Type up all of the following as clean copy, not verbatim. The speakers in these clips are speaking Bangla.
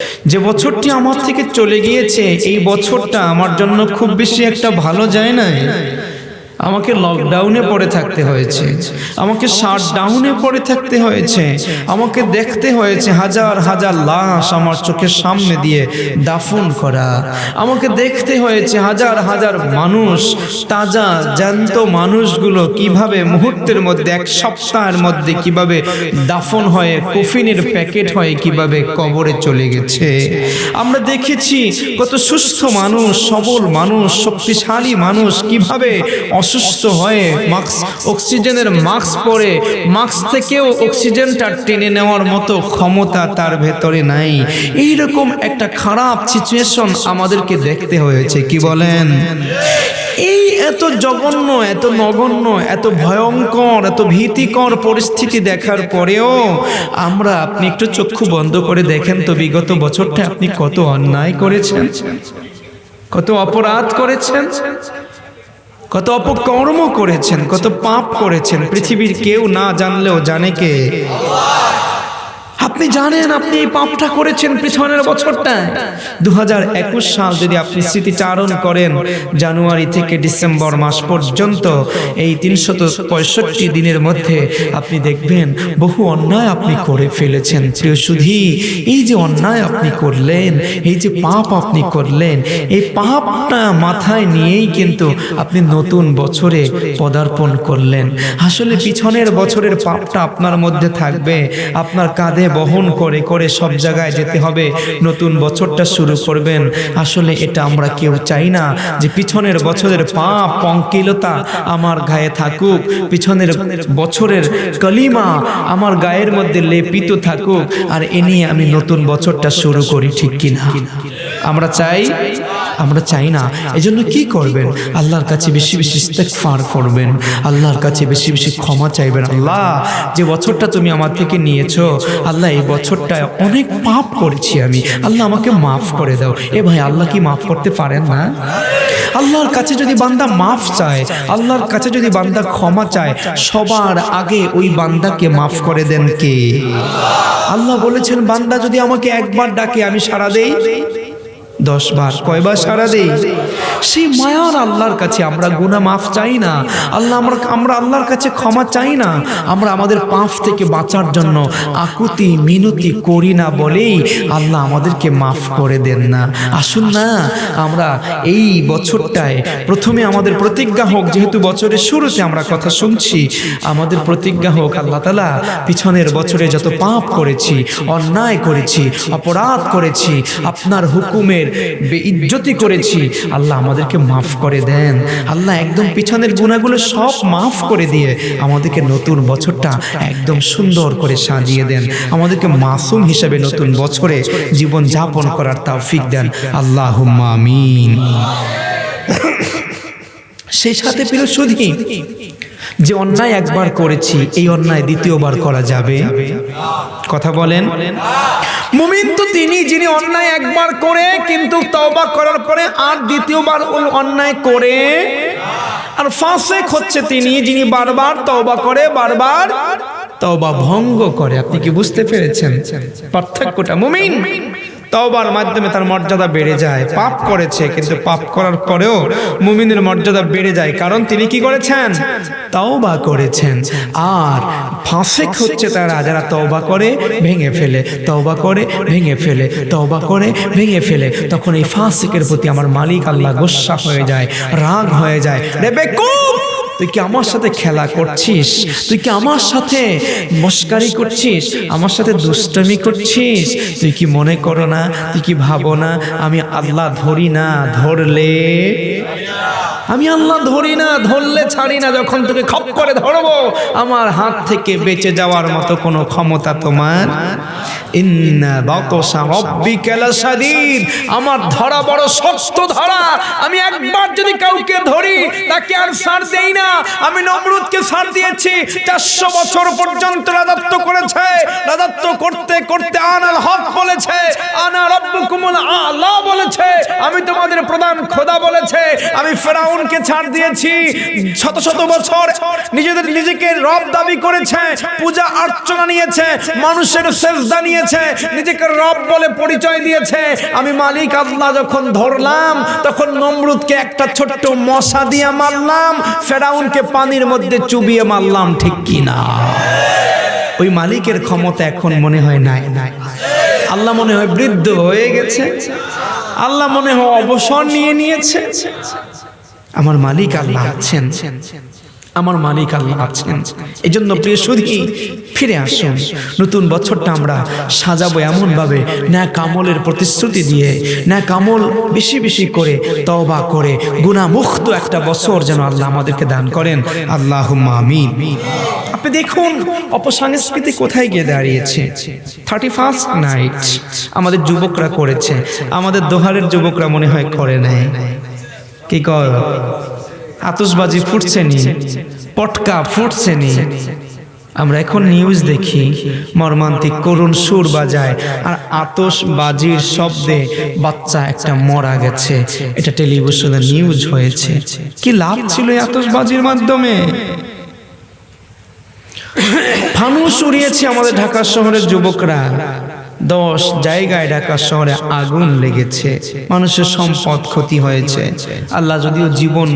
যে বছরটি আমার থেকে চলে গিয়েছে, এই বছরটা আমার জন্য খুব বেশি একটা ভালো যায় নাই। আমাকে লকডাউনে পড়ে থাকতে হয়েছে, আমাকে শাটডাউনে পড়ে থাকতে হয়েছে, আমাকে দেখতে হয়েছে হাজার হাজার লাশ আমার চোখের সামনে দিয়ে দাফন করা, আমাকে দেখতে হয়েছে হাজার হাজার মানুষ, তাজা জ্যান্ত মানুষগুলো কিভাবে মুহূর্তের মধ্যে, এক সপ্তাহের মধ্যে কিভাবে দাফন হয়ে কফিনের প্যাকেট হয়ে কিভাবে কবরে চলে গেছে। আমরা দেখেছি কত সুস্থ মানুষ, সবল মানুষ, শক্তিশালী মানুষ কিভাবে অসুস্থ হয়ে অক্সিজেনের মাস্ক পরে, মাস্ক থেকেও অক্সিজেনটা টেনে নেওয়ার মতো ক্ষমতা তার ভেতরে নাই। এইরকম একটা খারাপ সিচুয়েশন আমাদেরকে দেখতে হয়েছে, কি বলেন? এই এত জঘন্য, এত নগণ্য, এত ভয়ঙ্কর, এত ভীতিকর পরিস্থিতি দেখার পরেও আমরা, আপনি একটু চক্ষু বন্ধ করে দেখেন তো, বিগত বছরটা আপনি কত অন্যায় করেছেন, কত অপরাধ করেছেন, কত অপকর্ম করেছেন, কত পাপ করেছেন। পৃথিবীর কেউ না জানলেও জানে কে? আপনি জানেন আপনি এই পাপটা করেছেন পিছনের বছরটায়। 2021 সাল যদি আপনি স্মৃতিচারণ করেন, জানুয়ারি থেকে ডিসেম্বর মাস পর্যন্ত এই 365 দিনের মধ্যে আপনি দেখবেন বহু অন্যায় আপনি করে ফেলেছেন। প্রিয় সুধী, এই যে অন্যায় আপনি করলেন, এই যে পাপ আপনি করলেন, এই পাপটা মাথায় নিয়েই কিন্তু আপনি নতুন বছরে পদার্পণ করলেন। আসলে পিছনের বছরের পাপটা আপনার মধ্যে থাকবে, আপনার কাঁধে বহন করে করে সব জায়গায় যেতে হবে, নতুন বছরটা শুরু করবেন। আসলে এটা আমরা কেউ চাই না যে পিছনের বছরের পাপ পঙ্কিলতা আমার গায়ে থাকুক, পিছনের বছরের কলিমা আমার গায়ের মধ্যে লেপিত থাকুক, আর এ নিয়ে আমি নতুন বছরটা শুরু করি, ঠিক কিনা? আমরা চাই? আমরা চাই না। এজন্য কি করবেন? আল্লাহর কাছে বেশি বেশি ইস্তেগফার করবেন, আল্লাহর কাছে বেশি বেশি ক্ষমা চাইবেন। আল্লাহ, যে বছরটা তুমি আমার থেকে নিয়েছো, আল্লাহ এই বছরটায় অনেক পাপ করেছি আমি, আল্লাহ আমাকে মাফ করে দাও। এ ভাই, আল্লাহ কি মাফ করতে পারেন না? আল্লাহর কাছে যদি বান্দা মাফ চায়, আল্লাহর কাছে যদি বান্দা ক্ষমা চায়, সবার আগে ওই বান্দাকে মাফ করে দেন কে? আল্লাহ বলেছেন, বান্দা যদি আমাকে একবার ডাকে আমি সাড়া দেই 10 বার। কয়বার সাড়া দেই? সেই মায়ার আল্লাহর কাছে আমরা গুনাহ মাফ চাই না। আমরা আল্লাহর কাছে ক্ষমা চাই না। আমরা আমাদের পাপ থেকে বাঁচার জন্য আকুতি মিনতি করি না বলেই আল্লাহ আমাদেরকে মাফ করে দেন না। আসুন না আমরা এই বছরটায় প্রথমে আমাদের প্রতিজ্ঞা হোক, যেহেতু বছরের শুরুতে আমরা কথা শুনছি, আমাদের প্রতিজ্ঞা হোক, আল্লাহ তাআলা পিছনের বছরে যত পাপ করেছি, অন্যায় করেছি, অপরাধ করেছি, আপনার হুকুমের বেইজ্জতি করেছি, আল্লাহ আমাদেরকে মাফ করে দেন। আল্লাহ একদম পিছনের গুনাহগুলো সব মাফ করে দিয়ে আমাদেরকে নতুন বছরটা একদম সুন্দর করে সাজিয়ে দেন, আমাদেরকে মাসুম হিসেবে নতুন বছরে জীবন যাপন করার তৌফিক দেন। আল্লাহুম্মা আমিন। সেই সাথে প্রিয় সুধী, যে অন্যায় একবার করেছি, এই অন্যায় দ্বিতীয়বার করা যাবে? কথা বলেন। মুমিন তো তিনি যিনি অন্যায় একবার করে কিন্তু তওবা করার পরে আর দ্বিতীয়বার ওই অন্যায় করে, আর ফাসিক হচ্ছে তিনি যিনি বারবার তওবা করে, বারবার তওবা ভঙ্গ করে। আপনি কি বুঝতে পেরেছেন পার্থক্যটা? মুমিন তওবার মাধ্যমে তার মর্যাদা বেড়ে যায়, পাপ করেছে কিন্তু পাপ করার পরেও মুমিনের মর্যাদা বেড়ে যায়, কারণ তিনি কি করেছেন? তওবা করেছেন। আর ফাসিক হচ্ছে তারা যারা তওবা করে ভেঙে ফেলে, তওবা করে ভেঙে ফেলে, তওবা করে ভেঙে ফেলে। তখন এই ফাসিকের প্রতি আমার মালিক আল্লাহ গোসা হয়ে যায়, রাগ হয়ে যায়। রে বেকুব, তুই কি আমার সাথে খেলা করছিস? তুই কি আমার সাথে মস্কারি করছিস? আমার সাথে দুষ্টমি করছিস? তুই কি মনে করো না, তুই কি ভাবো না আমি আল্লাহ ধরি না, ধরলে আমি আল্লাহ ধরি না, ধরলে ছাড়ি না। যখন তোকে খপ করে ধরবো, আমার হাত থেকে বেঁচে যাওয়ার মতো কোনো ক্ষমতা তোমার। ইন্না বাতশা রাব্বিকা লাশাদীদ, আমার ধরা বড় শক্ত ধরা। আমি একবার যদি কাউকে ধরি তাকে আর ছাড় দেই না। আমি নমরুদকে ছাড় দিয়েছি, 400 বছর পর্যন্ত রাজত্ব করেছে, রাজত্ব করতে করতে আনাল হক বলেছে, আনা রাব্বুকুমুল আলা বলেছে, আমি তোমাদের প্রধান খোদা বলেছে। আমি ফেরাউনকে ছাড় দিয়েছি, শত শত বছর নিজেকে রব দাবি করেছে, পূজা অর্চনা নিয়েছে, মানুষের সেজদা নিয়েছে, নিজেকে রব বলে পরিচয় দিয়েছে। আমি মালিক আল্লাহ যখন ধরলাম, তখন নমরুদকে একটা ছোট্ট মশা দিয়ে মারলাম, ফেরাউনকে পানির মধ্যে চুবিয়ে মারলাম, ঠিক কি না? ওই মালিকের ক্ষমতা এখন মনে হয় নাই। আল্লাহ মনে হয় বৃদ্ধ হয়ে গেছে, আল্লাহ মনে হয় অবসর নিয়েছে। আমার মালিক আল্লাহ আছেন, আমার মালিক আল্লাহ আছেন। এই জন্য প্রিয় সুধী, ফিরে আসুন। নতুন বছরটা আমরা সাজাবো এমন ভাবে, ন্যাক আমলের প্রতিশ্রুতি দিয়ে, ন্যাক আমল বেশি বেশি করে, তওবা করে, গুনাহমুক্ত একটা বছর যেন আল্লাহ আমাদেরকে দান করেন। আল্লাহুম্মা আমিন। আপনি দেখুন অপসংস্কৃতি কোথায় গিয়ে দাঁড়িয়েছে। 31st নাইট আমাদের যুবকরা করেছে, আমাদের দোহারের যুবকরা মনে হয় করে নাই। কি কর, আতশবাজি ফুটছে নি, পটকা ফুটছে নি। আমরা এখন নিউজ দেখি, মর্মান্তিক করুণ সুর বাজায় আর আতশবাজির শব্দে বাচ্চা একটা মারা গেছে। এটা টেলিভিশনে নিউজ হয়েছে। কি লাভ ছিল এই আতশবাজির মাধ্যমে? ফানুস উড়িয়েছে আমাদের ঢাকা শহরের যুবকরা। 10 জায়গায় ঢাকা শহরে আগুন লেগেছে, মানুষের সম্পদ ক্ষতি হয়েছে। আল্লাহ যদিও জীবন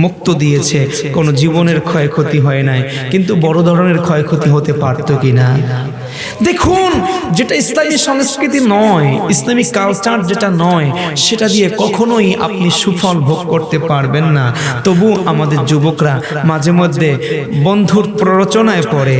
মুক্ত দিয়েছে, কোনো জীবনের ক্ষয়ক্ষতি হয় নাই, কিন্তু বড় ধরনের ক্ষয়ক্ষতি হতে পারতো কিনা? দেখুন, যেটা ইসলামী সংস্কৃতি নয়, ইসলামিক কালচার যেটা নয়, সেটা দিয়ে কখনোই আপনি সুফল ভোগ করতে পারবেন না। তবু আমাদের যুবকরা মাঝে মধ্যে বন্ধুর প্ররোচনায় পড়ে,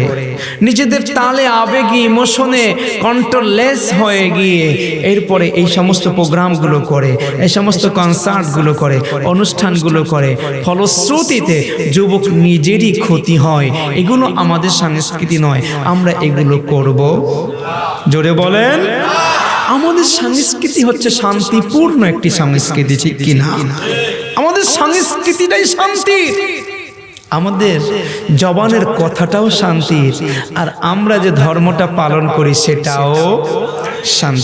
নিজেদের তালে আবেগী ইমোশনে কন্ট্রোললেস হয়ে গিয়ে এরপরে এই সমস্ত প্রোগ্রামগুলো করে, এই সমস্ত কনসার্টগুলো করে, অনুষ্ঠানগুলো করে। ফলশ্রুতিতে যুবক নিজেরই ক্ষতি হয়। এগুলো আমাদের সংস্কৃতি নয়, আমরা এগুলো করব। জোরে বলেন। আমাদের সংস্কৃতি হচ্ছে শান্তিপূর্ণ একটি সংস্কৃতি, ঠিক কিনা? আমাদের সংস্কৃতিটাই শান্তি, আমাদের জবানের কথাটাও শান্তির, আর আমরা যে ধর্মটা পালন করি সেটাও শান্তি।